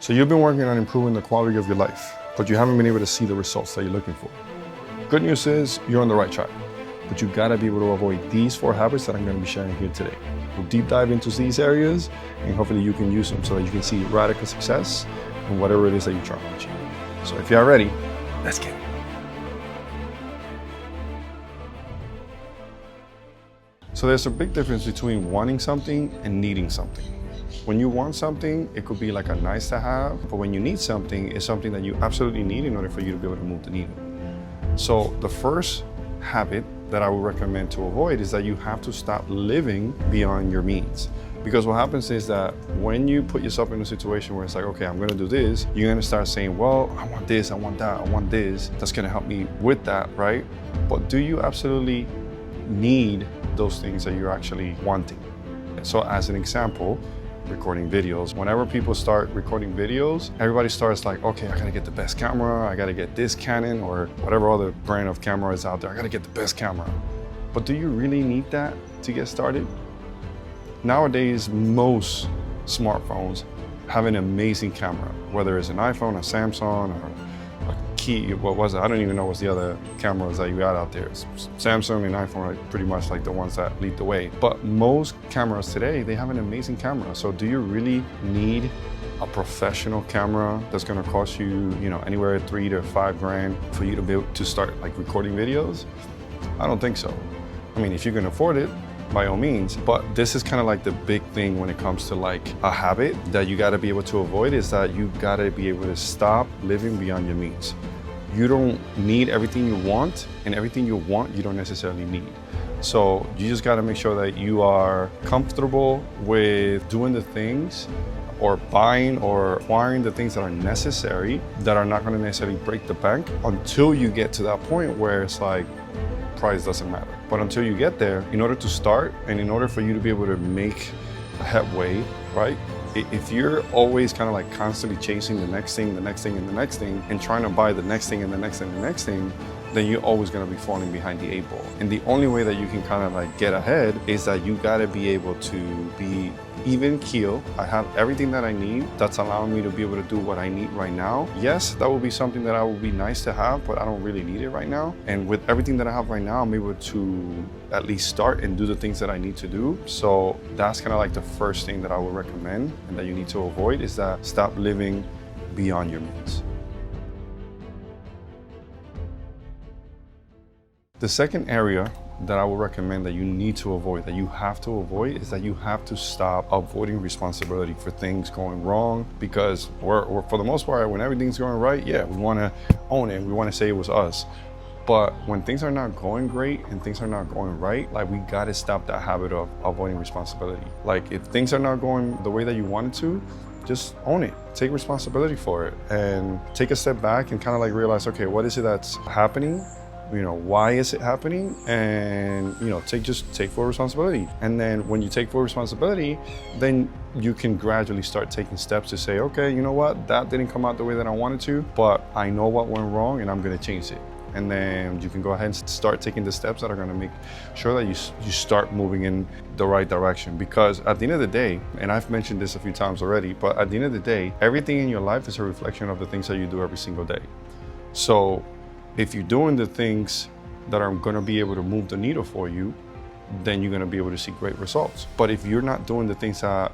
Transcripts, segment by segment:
So you've been working on improving the quality of your life, but you haven't been able to see the results that you're looking for. Good news is you're on the right track, but you gotta be able to avoid these 4 habits that I'm gonna be sharing here today. We'll deep dive into these areas and hopefully you can use them so that you can see radical success in whatever it is that you're trying to achieve. So if you're ready, let's get it. So there's a big difference between wanting something and needing something. When you want something, it could be like a nice to have, but when you need something, it's something that you absolutely need in order for you to be able to move the needle. So the first habit that I would recommend to avoid is that you have to stop living beyond your means. Because what happens is that when you put yourself in a situation where it's like, okay, I'm gonna do this, you're gonna start saying, well, I want this, I want that, I want this. That's gonna help me with that, right? But do you absolutely need those things that you're actually wanting? So as an example, recording videos. Whenever people start recording videos, everybody starts like, okay, I gotta get the best camera, I gotta get this Canon or whatever other brand of camera is out there, I gotta get the best camera. But do you really need that to get started? Nowadays, most smartphones have an amazing camera, whether it's an iPhone, a Samsung, or what was it? I don't even know what's the other cameras that you got out there. Samsung and iPhone are pretty much like the ones that lead the way. But most cameras today, they have an amazing camera. So do you really need a professional camera that's gonna cost you, anywhere $3 to $5 grand for you to be able to start like recording videos? I don't think so. I mean, if you can afford it, by all means, but this is kind of like the big thing when it comes to like a habit that you gotta be able to avoid is that you gotta be able to stop living beyond your means. You don't need everything you want, and everything you want, you don't necessarily need. So you just gotta make sure that you are comfortable with doing the things or buying or acquiring the things that are necessary that are not gonna necessarily break the bank until you get to that point where it's like, price doesn't matter. But until you get there, in order to start and in order for you to be able to make headway, right? If you're always kind of like constantly chasing the next thing, the next thing, and the next thing, and trying to buy the next thing and the next thing and the next thing, then you're always gonna be falling behind the 8 ball. And the only way that you can kind of like get ahead is that you gotta be able to be even keel. I have everything that I need that's allowing me to be able to do what I need right now. Yes, that would be something that would be nice to have, but I don't really need it right now. And with everything that I have right now, I'm able to at least start and do the things that I need to do. So that's kind of like the first thing that I would recommend and that you need to avoid is that stop living beyond your means. The second area that I would recommend that you need to avoid, that you have to avoid, is that you have to stop avoiding responsibility for things going wrong, because we're for the most part, when everything's going right, yeah, we want to own it, we want to say it was us. But when things are not going great and things are not going right, like we got to stop that habit of avoiding responsibility. Like if things are not going the way that you wanted to, just own it, take responsibility for it, and take a step back and kind of like realize, okay, what is it that's happening? Why is it happening? And, take full responsibility. And then when you take full responsibility, then you can gradually start taking steps to say, okay, you know what? That didn't come out the way that I wanted to, but I know what went wrong and I'm gonna change it. And then you can go ahead and start taking the steps that are gonna make sure that you start moving in the right direction. Because at the end of the day, and I've mentioned this a few times already, but at the end of the day, everything in your life is a reflection of the things that you do every single day. So if you're doing the things that are gonna be able to move the needle for you, then you're gonna be able to see great results. But if you're not doing the things that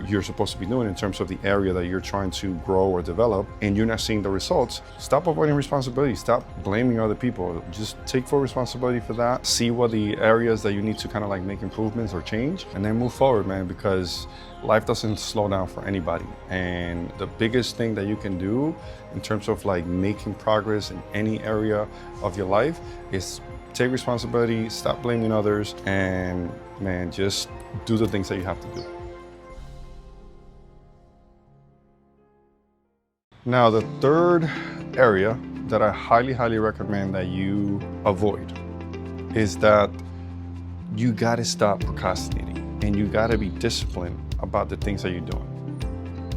you're supposed to be doing in terms of the area that you're trying to grow or develop, and you're not seeing the results, stop avoiding responsibility, stop blaming other people. Just take full responsibility for that, see what the areas that you need to kind of like make improvements or change, and then move forward, man, because life doesn't slow down for anybody. And the biggest thing that you can do in terms of like making progress in any area of your life is take responsibility, stop blaming others, and man, just do the things that you have to do. Now, the third area that I highly, highly recommend that you avoid is that you gotta stop procrastinating and you gotta be disciplined about the things that you're doing,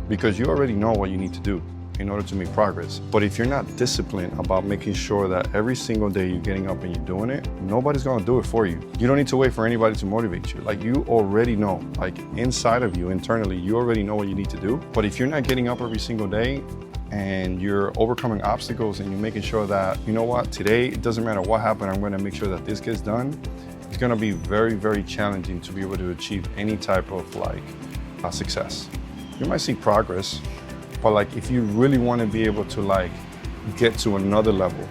because you already know what you need to do. in order to make progress. But if you're not disciplined about making sure that every single day you're getting up and you're doing it, nobody's gonna do it for you. You don't need to wait for anybody to motivate you. Like, you already know, like inside of you, internally, you already know what you need to do. But if you're not getting up every single day and you're overcoming obstacles and you're making sure that, you know what, today, it doesn't matter what happened, I'm gonna make sure that this gets done, it's gonna be very, very challenging to be able to achieve any type of like success. You might see progress, but like if you really wanna be able to like get to another level,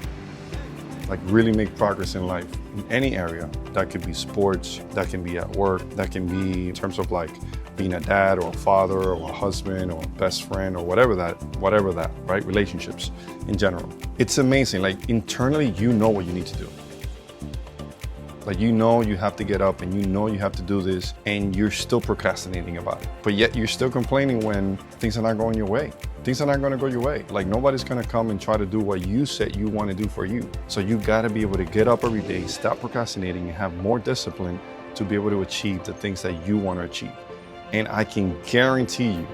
like really make progress in life, in any area, that could be sports, that can be at work, that can be in terms of like being a dad or a father or a husband or a best friend or whatever that, right? Relationships in general. It's amazing, like internally, you know what you need to do. Like, you know you have to get up and you know you have to do this and you're still procrastinating about it. But yet you're still complaining when things are not going your way. Things are not gonna go your way. Like, nobody's gonna come and try to do what you said you wanna do for you. So you gotta be able to get up every day, stop procrastinating, and have more discipline to be able to achieve the things that you wanna achieve. And I can guarantee you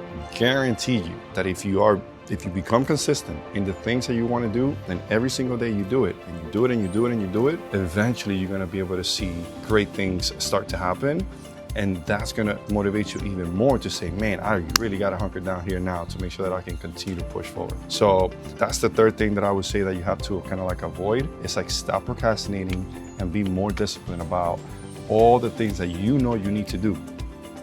that if you become consistent in the things that you want to do, then every single day you do it, and you do it, and you do it, and you do it, eventually you're going to be able to see great things start to happen. And that's going to motivate you even more to say, man, I really got to hunker down here now to make sure that I can continue to push forward. So that's the third thing that I would say that you have to kind of like avoid. It's like, stop procrastinating and be more disciplined about all the things that you know you need to do.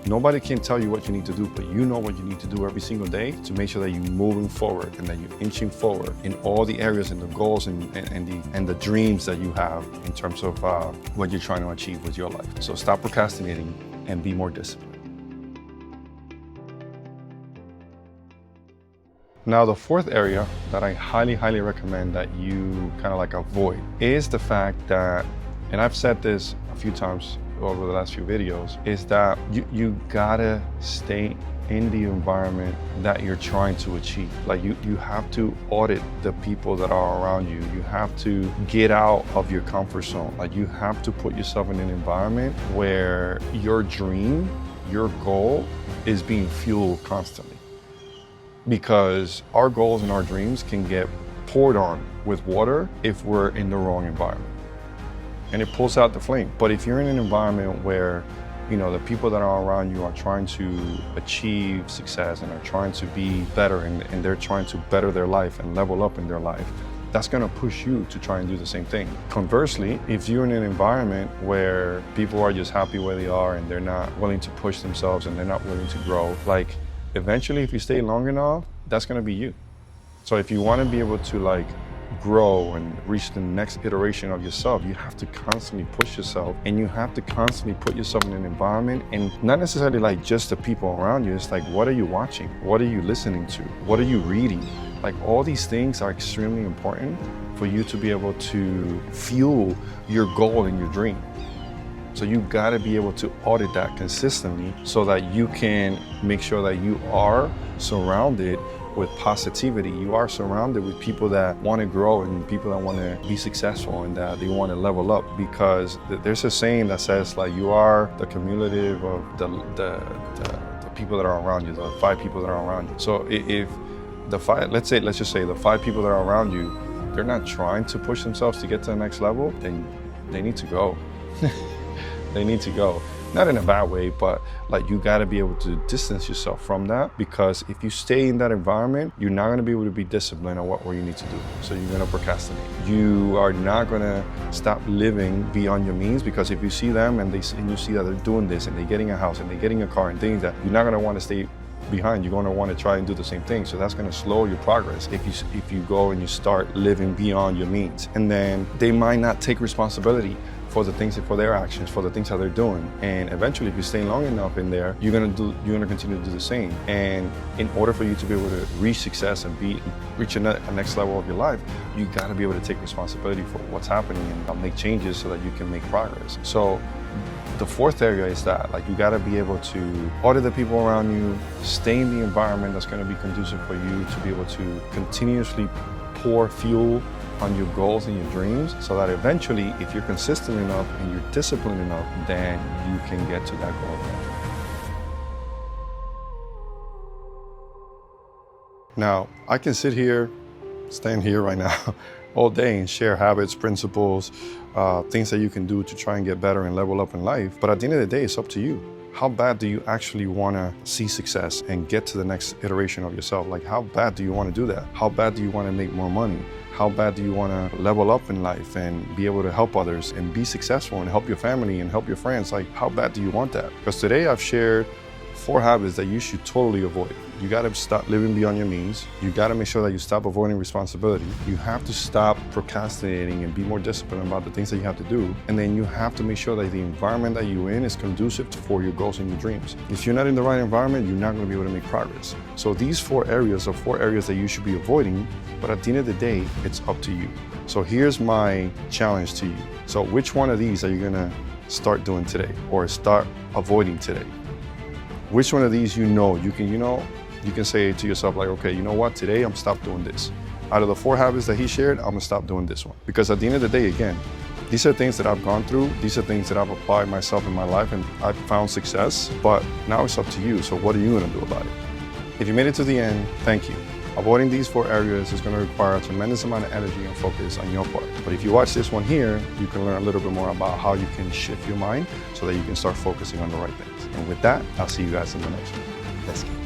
Nobody can tell you what you need to do, but you know what you need to do every single day to make sure that you're moving forward and that you're inching forward in all the areas and the goals and the dreams that you have in terms of what you're trying to achieve with your life. So stop procrastinating and be more disciplined. Now, the fourth area that I highly, highly recommend that you kind of like avoid is the fact that, and I've said this a few times over the last few videos, is that you gotta stay in the environment that you're trying to achieve. Like, you have to audit the people that are around you. You have to get out of your comfort zone. Like, you have to put yourself in an environment where your dream, your goal is being fueled constantly. Because our goals and our dreams can get poured on with water if we're in the wrong environment, and it pulls out the flame. But if you're in an environment where, you know, the people that are around you are trying to achieve success and are trying to be better and they're trying to better their life and level up in their life, that's gonna push you to try and do the same thing. Conversely, if you're in an environment where people are just happy where they are and they're not willing to push themselves and they're not willing to grow, like, eventually, if you stay long enough, that's gonna be you. So if you wanna be able to like grow and reach the next iteration of yourself, you have to constantly push yourself, and you have to constantly put yourself in an environment, and not necessarily like just the people around you. It's like, what are you watching? What are you listening to? What are you reading? Like, all these things are extremely important for you to be able to fuel your goal and your dream. So you gotta be able to audit that consistently so that you can make sure that you are surrounded with positivity. You are surrounded with people that want to grow and people that want to be successful and that they want to level up, because there's a saying that says, like, you are the cumulative of the people that are around you, the 5 people that are around you. So if the 5, let's just say the 5 people that are around you, they're not trying to push themselves to get to the next level, then they need to go. They need to go. Not in a bad way, but like, you gotta be able to distance yourself from that, because if you stay in that environment, you're not gonna be able to be disciplined on what you need to do. So you're gonna procrastinate. You are not gonna stop living beyond your means, because if you see them and you see that they're doing this and they're getting a house and they're getting a car and things, that you're not gonna wanna stay behind. You're gonna wanna try and do the same thing. So that's gonna slow your progress if you go and you start living beyond your means. And then they might not take responsibility for the things, for their actions, for the things that they're doing. And eventually, if you stay long enough in there, you're gonna continue to do the same. And in order for you to be able to reach success and reach a next level of your life, you gotta be able to take responsibility for what's happening and make changes so that you can make progress. So the fourth area is that, like, you gotta be able to audit the people around you, stay in the environment that's gonna be conducive for you to be able to continuously pour fuel on your goals and your dreams, so that eventually, if you're consistent enough and you're disciplined enough, then you can get to that goal. Now, I can sit here, stand here right now, all day and share habits, principles, things that you can do to try and get better and level up in life. But at the end of the day, it's up to you. How bad do you actually want to see success and get to the next iteration of yourself? Like, how bad do you want to do that? How bad do you want to make more money? How bad do you want to level up in life and be able to help others and be successful and help your family and help your friends? Like, how bad do you want that? Because today I've shared 4 habits that you should totally avoid. You gotta stop living beyond your means. You gotta make sure that you stop avoiding responsibility. You have to stop procrastinating and be more disciplined about the things that you have to do. And then you have to make sure that the environment that you're in is conducive for your goals and your dreams. If you're not in the right environment, you're not gonna be able to make progress. So these 4 areas are 4 areas that you should be avoiding, but at the end of the day, it's up to you. So here's my challenge to you. So which one of these are you gonna start doing today or start avoiding today? Which one of these you can say to yourself like, okay, you know what, today I'm stop doing this. Out of the 4 habits that he shared, I'm gonna stop doing this one. Because at the end of the day, again, these are things that I've gone through, these are things that I've applied myself in my life and I've found success, but now it's up to you, so what are you gonna do about it? If you made it to the end, thank you. Avoiding these 4 areas is gonna require a tremendous amount of energy and focus on your part. But if you watch this one here, you can learn a little bit more about how you can shift your mind so that you can start focusing on the right things. And with that, I'll see you guys in the next one. Let's go.